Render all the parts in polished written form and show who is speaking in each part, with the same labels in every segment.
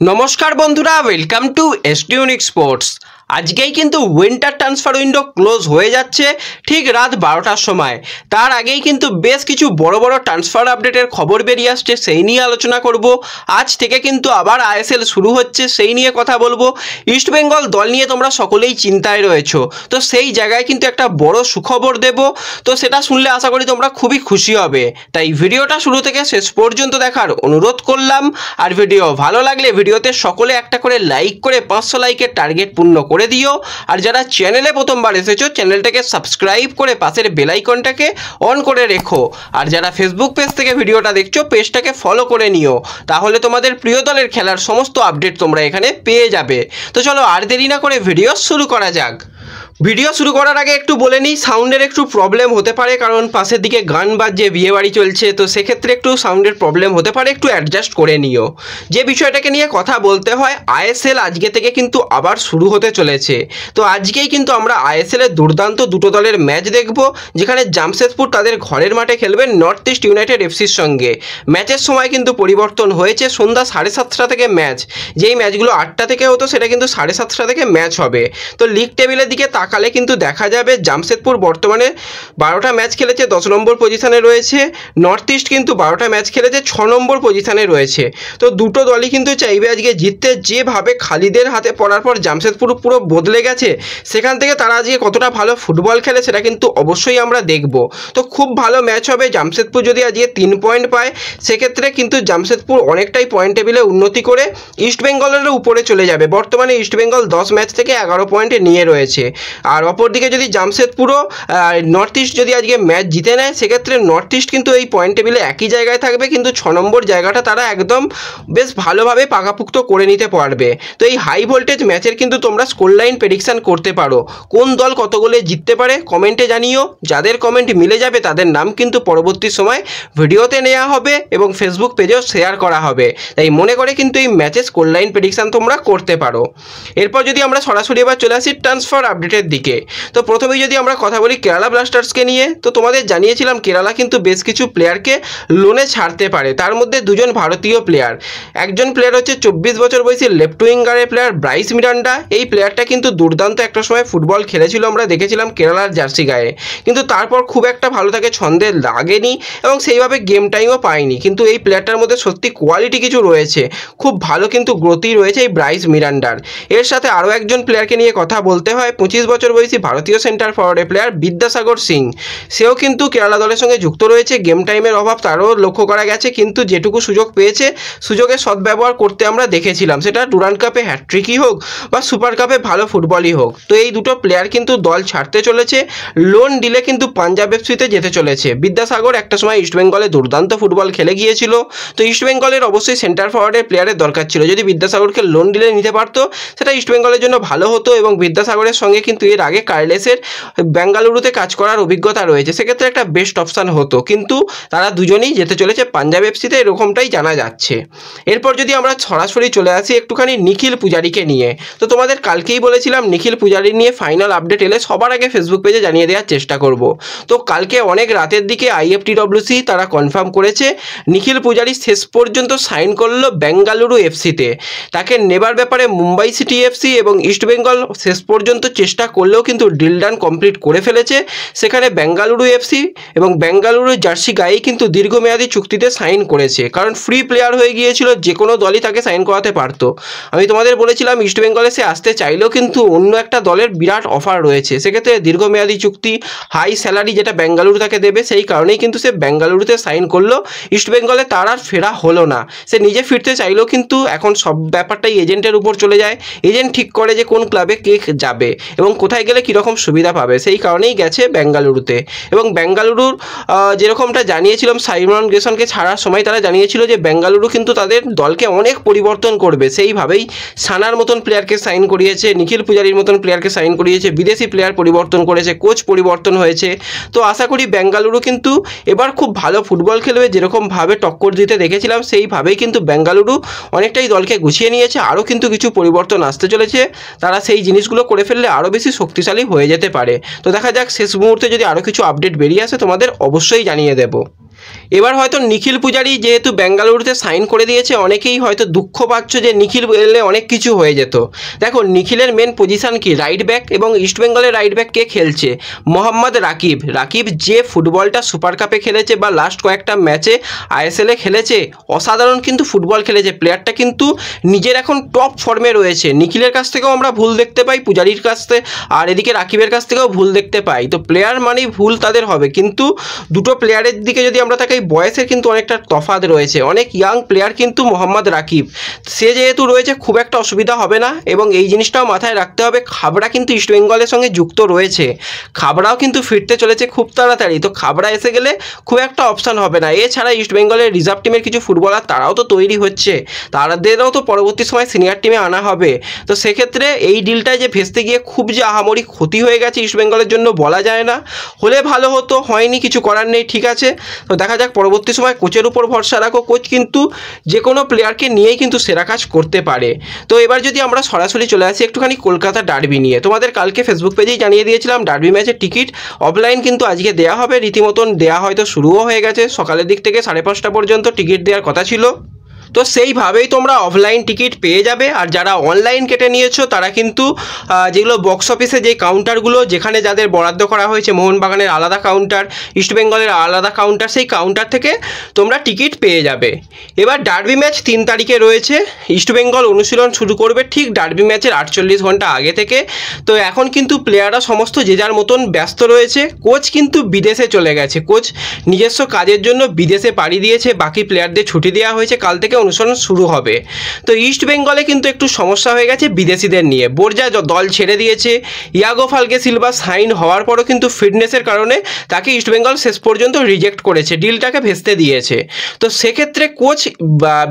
Speaker 1: নমস্কার বন্ধুরা, welcome to SD unique sports. আজকেই কিন্তু উইন্টার ট্রান্সফার উইন্ডো ক্লোজ হয়ে যাচ্ছে ঠিক রাত 12টার সময়। তার আগেই কিন্তু বেশ কিছু বড় বড় ট্রান্সফার আপডেটের খবর বেরিয়ে আসছে, সেই নিয়ে আলোচনা করব। আজ থেকে কিন্তু আবার আইএসএল শুরু হচ্ছে, সেই নিয়ে কথা বলবো। ইস্টবেঙ্গল দল নিয়ে তোমরা সকলেই চিন্তায় রয়েছো, তো সেই জায়গায় কিন্তু একটা বড় সুখবর দেব। তো সেটা শুনলে আশা করি তোমরা খুবই খুশি হবে, তাই ভিডিওটা শুরু থেকে শেষ পর্যন্ত দেখার অনুরোধ করলাম। আর ভিডিও ভালো লাগলে ভিডিওতে সকলে একটা করে লাইক করে 500 লাইকের টার্গেট পূর্ণ করে দিও। আর যারা চ্যানেলে প্রথমবার এসেছো, চ্যানেলটাকে সাবস্ক্রাইব করে পাশের বেল আইকনটাকে অন করে রেখো। আর যারা ফেসবুক পেজ থেকে ভিডিওটা দেখছো, পেজটাকে ফলো করে নিও, তাহলে তোমাদের প্রিয় দলের খেলার সমস্ত আপডেট তোমরা এখানে পেয়ে যাবে। তো চলো আর দেরি না করে ভিডিও শুরু করা যাক। ভিডিও শুরু করার আগে একটু বলে নিই, সাউন্ডের একটু প্রবলেম হতে পারে, কারণ পাশের দিকে গান বাজছে, বিয়ে বাড়ি চলছে, তো সেক্ষেত্রে একটু সাউন্ডের প্রবলেম হতে পারে, একটু অ্যাডজাস্ট করে নিও। যে বিষয়টাকে নিয়ে কথা বলতে হয়, আইএসএল আজকে থেকে কিন্তু আবার শুরু হতে চলেছে। তো আজকেই কিন্তু আমরা আইএসএলের দুর্দান্ত দুটো দলের ম্যাচ দেখব, যেখানে জামশেদপুর তাদের ঘরের মাঠে খেলবেন নর্থ ইস্ট ইউনাইটেড এফসির সঙ্গে। ম্যাচের সময় কিন্তু পরিবর্তন হয়েছে, সন্ধ্যা 7:30 থেকে ম্যাচ। যেই ম্যাচগুলো 8টা থেকে হতো, সেটা কিন্তু 7:30 থেকে ম্যাচ হবে। তো লিগ টেবিলের দিকে তাকালে কিন্তু দেখা যাবে জামশেদপুর বর্তমানে 12টা ম্যাচ খেলেছে, 10 নম্বর পজিশনে রয়েছে। নর্থ ইস্ট কিন্তু 12টা ম্যাচ খেলেছে, 6 নম্বর পজিশনে রয়েছে। তো দুটো দলই কিন্তু চাইবে আজকে জিততে। যেভাবে খালিদের হাতে পড়ার পর জামশেদপুর পুরো বদলে গেছে, সেখান থেকে তারা আজকে কতটা ভালো ফুটবল খেলে সেটা কিন্তু অবশ্যই আমরা দেখব। তো খুব ভালো ম্যাচ হবে। জামশেদপুর যদি আজকে 3 পয়েন্ট পায়, সেক্ষেত্রে কিন্তু জামশেদপুর অনেকটাই পয়েন্ট টেবিলে উন্নতি করে ইস্টবেঙ্গলের উপরে চলে যাবে। বর্তমানে ইস্টবেঙ্গল 10 ম্যাচ থেকে 11 পয়েন্টে নিয়ে রয়েছে। আর অপরদিকে যদি জামশেদপুরও নর্থ ইস্ট যদি আজকে ম্যাচ জিতে নেয়, সেক্ষেত্রে নর্থ ইস্ট কিন্তু এই পয়েন্ট টেবিলে একই জায়গায় থাকবে, কিন্তু 6 নম্বর জায়গাটা তারা একদম বেশ ভালোভাবে পাকাপুক্ত করে নিতে পারবে। তো এই হাই ভোল্টেজ ম্যাচের কিন্তু তোমরা স্কোর লাইন প্রেডিকশান করতে পারো, কোন দল কত গোলে জিততে পারে কমেন্টে জানিও। যাদের কমেন্ট মিলে যাবে তাদের নাম কিন্তু পরবর্তী সময় ভিডিওতে নেওয়া হবে এবং ফেসবুক পেজেও শেয়ার করা হবে। তাই মনে করে কিন্তু এই ম্যাচের স্কোর লাইন প্রেডিকশান তোমরা করতে পারো। এরপর যদি আমরা সরাসরি এবার চলে আসি ট্রান্সফার আপডেটের দিকে, তো প্রথমেই যদি আমরা কথা বলি কেরালা ব্লাস্টার্সকে নিয়ে, তো তোমাদের জানিয়েছিলাম কেরালা কিন্তু বেশ কিছু প্লেয়ারকে লোনে ছাড়তে পারে। তার মধ্যে দুজন ভারতীয় প্লেয়ার, একজন প্লেয়ার হচ্ছে 24 বছর বয়সী লেফট উইঙ্গারের প্লেয়ার ব্রাইস মিরান্ডা। এই প্লেয়ারটা কিন্তু দুর্দান্ত একটা সময় ফুটবল খেলেছিল, আমরা দেখেছিলাম কেরালার জার্সি গায়ে, কিন্তু তারপর খুব একটা ভালো তাকে ছন্দে লাগেনি এবং সেইভাবে গেম টাইমও পায়নি। কিন্তু এই প্লেয়ারটার মধ্যে সত্যি কোয়ালিটি কিছু রয়েছে, খুব ভালো কিন্তু গ্রোথই রয়েছে এই ব্রাইস মিরান্ডার। এর সাথে আরও একজন প্লেয়ারকে নিয়ে কথা বলতে হয়, 25 বছর বয়সী ভারতীয় সেন্টার ফরওয়ার্ডের প্লেয়ার বিদ্যাসাগর সিং। সেও কিন্তু কেরালা দলের সঙ্গে যুক্ত রয়েছে। গেম টাইমের অভাব তারও লক্ষ্য করা গেছে, কিন্তু যেটুকু সুযোগ পেয়েছে সুযোগের সদ্ব্যবহার করতে আমরা দেখেছিলাম, সেটা ডুরান্ড কাপে হ্যাটট্রিকই হোক বা সুপার কাপে ভালো ফুটবলই হোক। তো এই দুটো প্লেয়ার কিন্তু দল ছাড়তে চলেছে, লোন ডিলে কিন্তু পাঞ্জাব এফসিতে যেতে চলেছে। বিদ্যাসাগর একটা সময় ইস্টবেঙ্গলে দুর্দান্ত ফুটবল খেলে গিয়েছিল, তো ইস্টবেঙ্গলের অবশ্যই সেন্টার ফরওয়ার্ডের প্লেয়ারের দরকার ছিল। যদি বিদ্যাসাগরকে লোন ডিলে নিতে পারতো, সেটা ইস্টবেঙ্গলের জন্য ভালো হতো। এবং বিদ্যাসাগরের সঙ্গে কিন্তু এর আগে কার্লেসের বেঙ্গালুরুতে কাজ করার অভিজ্ঞতা রয়েছে, সেক্ষেত্রে একটা বেস্ট অপশান হতো। কিন্তু তারা দুজনেই যেতে চলেছে পাঞ্জাব এফসিতে, এরকমটাই জানা যাচ্ছে। এরপর যদি আমরা সরাসরি চলে আসি একটুখানি নিখিল পূজারীকে নিয়ে, তো তোমাদের কালকেই বলেছিলাম নিখিল পূজারী নিয়ে ফাইনাল আপডেট এলে সবার আগে ফেসবুক পেজে জানিয়ে দেওয়ার চেষ্টা করব। তো কালকে অনেক রাতের দিকে আইএফটিডব্লিউসি তারা কনফার্ম করেছে নিখিল পূজারী শেষ পর্যন্ত সাইন করলো বেঙ্গালুরু এফসিতে। তাকে নেবার ব্যাপারে মুম্বাই সিটি এফসি এবং ইস্টবেঙ্গল শেষ পর্যন্ত চেষ্টা করলেও কিন্তু ডিল ডান কমপ্লিট করে ফেলেছে। সেখানে বেঙ্গালুরু এফসি এবং বেঙ্গালুরু জার্সি গায়েই কিন্তু দীর্ঘমেয়াদী চুক্তিতে সাইন করেছে, কারণ ফ্রি প্লেয়ার হয়ে গিয়েছিল, যে কোনো দলই তাকে সাইন করাতে পারতো। আমি তোমাদের বলেছিলাম ইস্টবেঙ্গলে সে আসতে চাইলেও কিন্তু অন্য একটা দলের বিরাট অফার রয়েছে, সেক্ষেত্রে দীর্ঘমেয়াদী চুক্তি, হাই স্যালারি যেটা বেঙ্গালুরু তাকে দেবে, সেই কারণেই কিন্তু সে বেঙ্গালুরুতে সাইন করলো। ইস্টবেঙ্গলে তার আর ফেরা হলো না। সে নিজে ফিরতে চাইলেও কিন্তু এখন সব ব্যাপারটাই এজেন্টের উপর চলে যায়। এজেন্ট ঠিক করে যে কোন ক্লাবে কে যাবে এবং কোথায় গেলে কীরকম সুবিধা পাবে, সেই কারণেই গেছে বেঙ্গালুরুতে। এবং বেঙ্গালুরুর যেরকমটা জানিয়েছিলাম সাইমন গ্রেসনকে ছাড়ার সময়, তারা জানিয়েছিল যে বেঙ্গালুরু কিন্তু তাদের দলকে অনেক পরিবর্তন করবে। সেইভাবেই সানার মতন প্লেয়ারকে সাইন করিয়েছে, নিখিল পূজারীর মতন প্লেয়ারকে সাইন করিয়েছে, বিদেশি প্লেয়ার পরিবর্তন করেছে, কোচ পরিবর্তন হয়েছে। তো আশা করি বেঙ্গালুরু কিন্তু এবার খুব ভালো ফুটবল খেলবে। যেরকমভাবে টক্কর দিতে দেখেছিলাম, সেইভাবেই কিন্তু বেঙ্গালুরু অনেকটাই দলকে গুছিয়ে নিয়েছে। আরও কিন্তু কিছু পরিবর্তন আসতে চলেছে, তারা সেই জিনিসগুলো করে ফেললে আরও বেশি শক্তিশালী হয়ে যেতে পারে। তো দেখা যাক শেষ মুহূর্তে যদি আরও কিছু আপডেট বেরিয়ে আসে তোমাদের অবশ্যই জানিয়ে দেব। এবার হয়তো নিখিল পূজারি যেহেতু বেঙ্গালুরুতে সাইন করে দিয়েছে, অনেকেই হয়তো দুঃখ পাচ্ছ যে নিখিল এলে অনেক কিছু হয়ে যেত। দেখো নিখিলের মেন পজিশন কি, রাইট ব্যাক, এবং ইস্টবেঙ্গলের রাইট ব্যাক কে খেলছে, মোহাম্মদ রাকিব। রাকিব যে ফুটবলটা সুপার কাপে খেলেছে বা লাস্ট কয়েকটা ম্যাচে আইএসএলে খেলেছে, অসাধারণ কিন্তু ফুটবল খেলেছে। প্লেয়ারটা কিন্তু নিজের এখন টপ ফর্মে রয়েছে। নিখিলের কাছ থেকেও আমরা ভুল দেখতে পাই, পূজারির কাছ থেকে, আর এদিকে রাকিবের কাছ থেকেও ভুল দেখতে পাই। তো প্লেয়ার মানেই ভুল তাদের হবে, কিন্তু দুটো প্লেয়ারের দিকে যদি আমরা তাকাই, বয়সের কিন্তু অনেকটা তফাৎ রয়েছে। অনেক ইয়াং প্লেয়ার কিন্তু মোহাম্মদ রাকিব, সে যেহেতু রয়েছে খুব একটা অসুবিধা হবে না। এবং এই জিনিসটাও মাথায় রাখতে হবে, খাবড়া কিন্তু ইস্টবেঙ্গলের সঙ্গে যুক্ত রয়েছে, খাবড়াও কিন্তু ফিরতে চলেছে খুব তাড়াতাড়ি। তো খাবড়া এসে গেলে খুব একটা অপশান হবে না। এছাড়া ইস্টবেঙ্গলের রিজার্ভ টিমের কিছু ফুটবলার তারাও তো তৈরি হচ্ছে, তাদেরও তো পরবর্তী সময় সিনিয়র টিমে আনা হবে। তো সেক্ষেত্রে এই ডিলটায় যে ভেস্তে গিয়ে খুব যে আহামরি ক্ষতি হয়ে গেছে ইস্টবেঙ্গলের জন্য বলা যায় না। হলে ভালো হতো, হয়নি, কিছু করার নেই, ঠিক আছে। তো দেখা যাক পরবর্তী সময় কোচের উপর ভরসা রাখো, কোচ কিন্তু যে কোনো প্লেয়ারকে নিয়েই কিন্তু সেরা কাজ করতে পারে। তো এবার যদি আমরা সরাসরি চলে আসি একটুখানি কলকাতা ডার্বি নিয়ে, তোমাদের কালকে ফেসবুক পেজেই জানিয়ে দিয়েছিলাম ডার্বি ম্যাচের টিকিট অফলাইন কিন্তু আজকে দেওয়া হবে, রীতিমতন দেওয়া হয়তো শুরুও হয়ে গেছে। সকালের দিক থেকে 5:30 পর্যন্ত টিকিট দেওয়ার কথা ছিল। তো সেইভাবেই তোমরা অফলাইন টিকিট পেয়ে যাবে। আর যারা অনলাইন কেটে নিয়েছো তারা কিন্তু যেগুলো বক্স অফিসে যে কাউন্টারগুলো, যেখানে যাদের বরাদ্দ করা হয়েছে, মোহনবাগানের আলাদা কাউন্টার, ইস্টবেঙ্গলের আলাদা কাউন্টার, সেই কাউন্টার থেকে তোমরা টিকিট পেয়ে যাবে। এবার ডার্বি ম্যাচ 3 তারিখে রয়েছে। ইস্টবেঙ্গল অনুশীলন শুরু করবে ঠিক ডার্বি ম্যাচের 48 ঘন্টা আগে থেকে। তো এখন কিন্তু প্লেয়াররা সমস্ত যে যার মতন ব্যস্ত রয়েছে। কোচ কিন্তু বিদেশে চলে গেছে, কোচ নিজস্ব কাজের জন্য বিদেশে পাড়ি দিয়েছে, বাকি প্লেয়ারদের ছুটি দেওয়া হয়েছে, কাল থেকে অনুশীলন শুরু হবে। তো ইস্ট বেঙ্গলে কিন্তু একটু সমস্যা হয়ে গেছে বিদেশিদের নিয়ে। বোরজা দল ছেড়ে দিয়েছে, ইয়াগো ফালকে সিলভা সাইন হওয়ার পরও কিন্তু ফিটনেসের কারণে তাকে ইস্ট বেঙ্গল শেষ পর্যন্ত রিজেক্ট করেছে, ডিলটাকে ভেস্তে দিয়েছে। তো সেক্ষেত্রে কোচ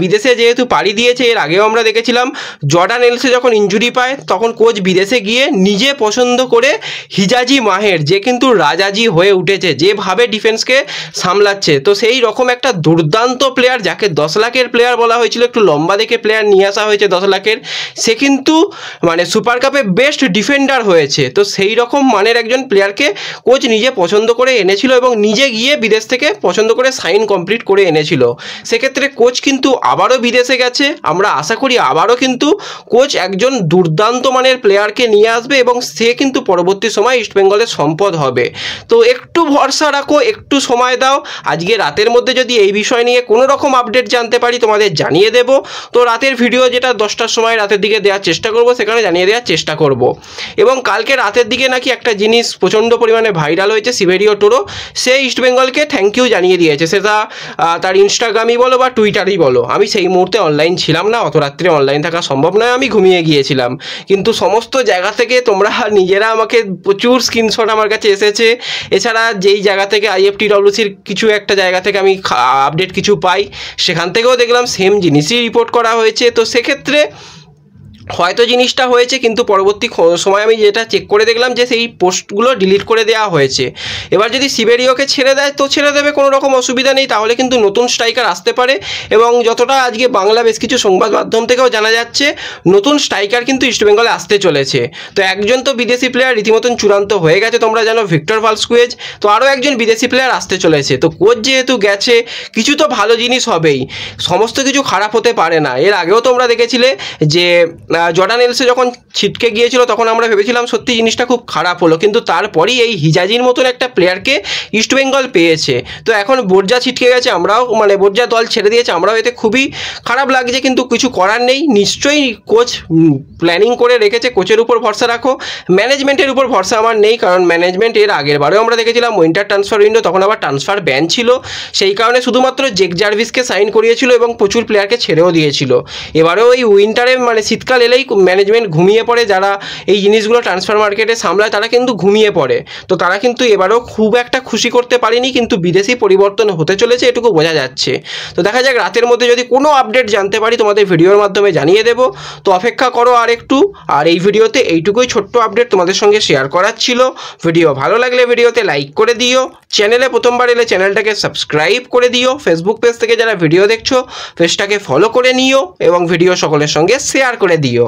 Speaker 1: বিদেশে যেহেতু পাড়ি দিয়েছে, এর আগেও আমরা দেখেছিলাম জর্ডান এলসে যখন ইনজুরি পায় তখন কোচ বিদেশে গিয়ে নিজে পছন্দ করে হিজাজি মাহের, যে কিন্তু রাজাজি হয়ে উঠেছে, যেভাবে ডিফেন্সকে সামলাচ্ছে, তো সেই রকম একটা দুর্দান্ত প্লেয়ার, যাকে 10 লাখের প্লেয়ার বলা হয়েছিল, একটু লম্বা দেখে প্লেয়ার নিয়ে আসা হয়েছে 10 লাখের, সে কিন্তু মানে সুপার কাপে বেস্ট ডিফেন্ডার হয়েছে। তো সেই রকম মানের একজন প্লেয়ারকে কোচ নিজে পছন্দ করে এনেছিল এবং নিজে গিয়ে বিদেশ থেকে পছন্দ করে সাইন কমপ্লিট করে এনেছিল। সেক্ষেত্রে কোচ কিন্তু আবারও বিদেশে গেছে, আমরা আশা করি আবারও কিন্তু কোচ একজন দুর্দান্ত মানের প্লেয়ারকে নিয়ে আসবে এবং সে কিন্তু পরবর্তী সময় ইস্টবেঙ্গলের সম্পদ হবে। তো একটু ভরসা রাখো, একটু সময় দাও। আজকে রাতের মধ্যে যদি এই বিষয় নিয়ে কোনো রকম আপডেট জানতে পারি তোমাদের জানিয়ে দেব। তো রাতের ভিডিও যেটা 10টার সময় রাতের দিকে দেওয়ার চেষ্টা করব, সেখানে জানিয়ে দেওয়ার চেষ্টা করব। এবং কালকে রাতের দিকে নাকি একটা জিনিস প্রচণ্ড পরিমাণে ভাইরাল হয়েছে, সিভেরিও টোরো, সে ইস্টবেঙ্গলকে থ্যাংক ইউ জানিয়ে দিয়েছে। সেটা তার ইনস্টাগ্রামই বলো বা টুইটারই বলো। আমি সেই মুহূর্তে অনলাইন ছিলাম না, অত রাত্রে অনলাইন থাকা সম্ভব নয়, আমি ঘুমিয়ে গিয়েছিলাম। কিন্তু সমস্ত জায়গা থেকে তোমরা নিজেরা আমাকে প্রচুর স্ক্রিনশট আমার কাছে এসেছে। এছাড়া যেই জায়গা থেকে IFTWCর কিছু একটা জায়গা থেকে আমি আপডেট কিছু পাই, সেখান থেকেও দেখলাম সেম জিনিসই রিপোর্ট করা হয়েছে। তো সেক্ষেত্রে হয়তো জিনিসটা হয়েছে, কিন্তু পরবর্তী সময় আমি যেটা চেক করে দেখলাম যে সেই পোস্টগুলো ডিলিট করে দেওয়া হয়েছে। এবার যদি সিবেরিওকে ছেড়ে দেয় তো ছেড়ে দেবে, কোনো রকম অসুবিধা নেই, তাহলে কিন্তু নতুন স্ট্রাইকার আসতে পারে। এবং যতটা আজকে বাংলা বেশ কিছু সংবাদ মাধ্যম থেকেও জানা যাচ্ছে, নতুন স্ট্রাইকার কিন্তু ইস্টবেঙ্গলে আসতে চলেছে। তো একজন তো বিদেশি প্লেয়ার রীতিমতন চূড়ান্ত হয়ে গেছে, তোমরা জানো, ভিক্টর ভালস্কুয়েজ। তো আরও একজন বিদেশি প্লেয়ার আসতে চলেছে। তো কোচ যেহেতু গেছে, কিছু তো ভালো জিনিস হবেই, সমস্ত কিছু খারাপ হতে পারে না। এর আগেও তোমরা দেখেছিলে যে জর্ডান এলসে যখন ছিটকে গিয়েছিল তখন আমরা ভেবেছিলাম সত্যি জিনিসটা খুব খারাপ হলো, কিন্তু তারপরেই এই হিজাজির মতন একটা প্লেয়ারকে ইস্টবেঙ্গল পেয়েছে। তো এখন বোরজা ছিটকে গেছে, আমরাও মানে বোরজা দল ছেড়ে দিয়েছে, আমরাও এতে খুবই খারাপ লাগছে, কিন্তু কিছু করার নেই। নিশ্চয়ই কোচ প্ল্যানিং করে রেখেছে, কোচের উপর ভরসা রাখো। ম্যানেজমেন্টের উপর ভরসা আমার নেই, কারণ ম্যানেজমেন্ট এর আগের বারেও আমরা দেখেছিলাম উইন্টার ট্রান্সফার উইন্ডো, তখন আবার ট্রান্সফার ব্যান ছিল, সেই কারণে শুধুমাত্র জেক জার্ভিসকে সাইন করিয়েছিল এবং প্রচুর প্লেয়ারকে ছেড়েও দিয়েছিল। এবারেও এই উইন্টারে মানে শীতকাল এলেই ম্যানেজমেন্ট ঘুমিয়ে পড়ে, যারা এই জিনিসগুলো ট্রান্সফার মার্কেটে সামলায় তারা কিন্তু ঘুমিয়ে পড়ে। তো তারা কিন্তু এবারেও খুব একটা খুশি করতে পারেনি, কিন্তু বিদেশি পরিবর্তন হতে চলেছে এটুকু বোঝা যাচ্ছে। তো দেখা যাক রাতের মধ্যে যদি কোনো আপডেট জানতে পারি তোমাদের ভিডিওর মাধ্যমে জানিয়ে দেব। তো অপেক্ষা করো আর একটু। আর এই ভিডিওতে এইটুকুই ছোট্ট আপডেট তোমাদের সঙ্গে শেয়ার করার ছিল। ভিডিও ভালো লাগলে ভিডিওতে লাইক করে দিও, চ্যানেলে প্রথমবার এলে চ্যানেলটাকে সাবস্ক্রাইব করে দিও, ফেসবুক পেজ থেকে যারা ভিডিও দেখছো পেজটাকে ফলো করে নিও এবং ভিডিও সকলের সঙ্গে শেয়ার করে দিও।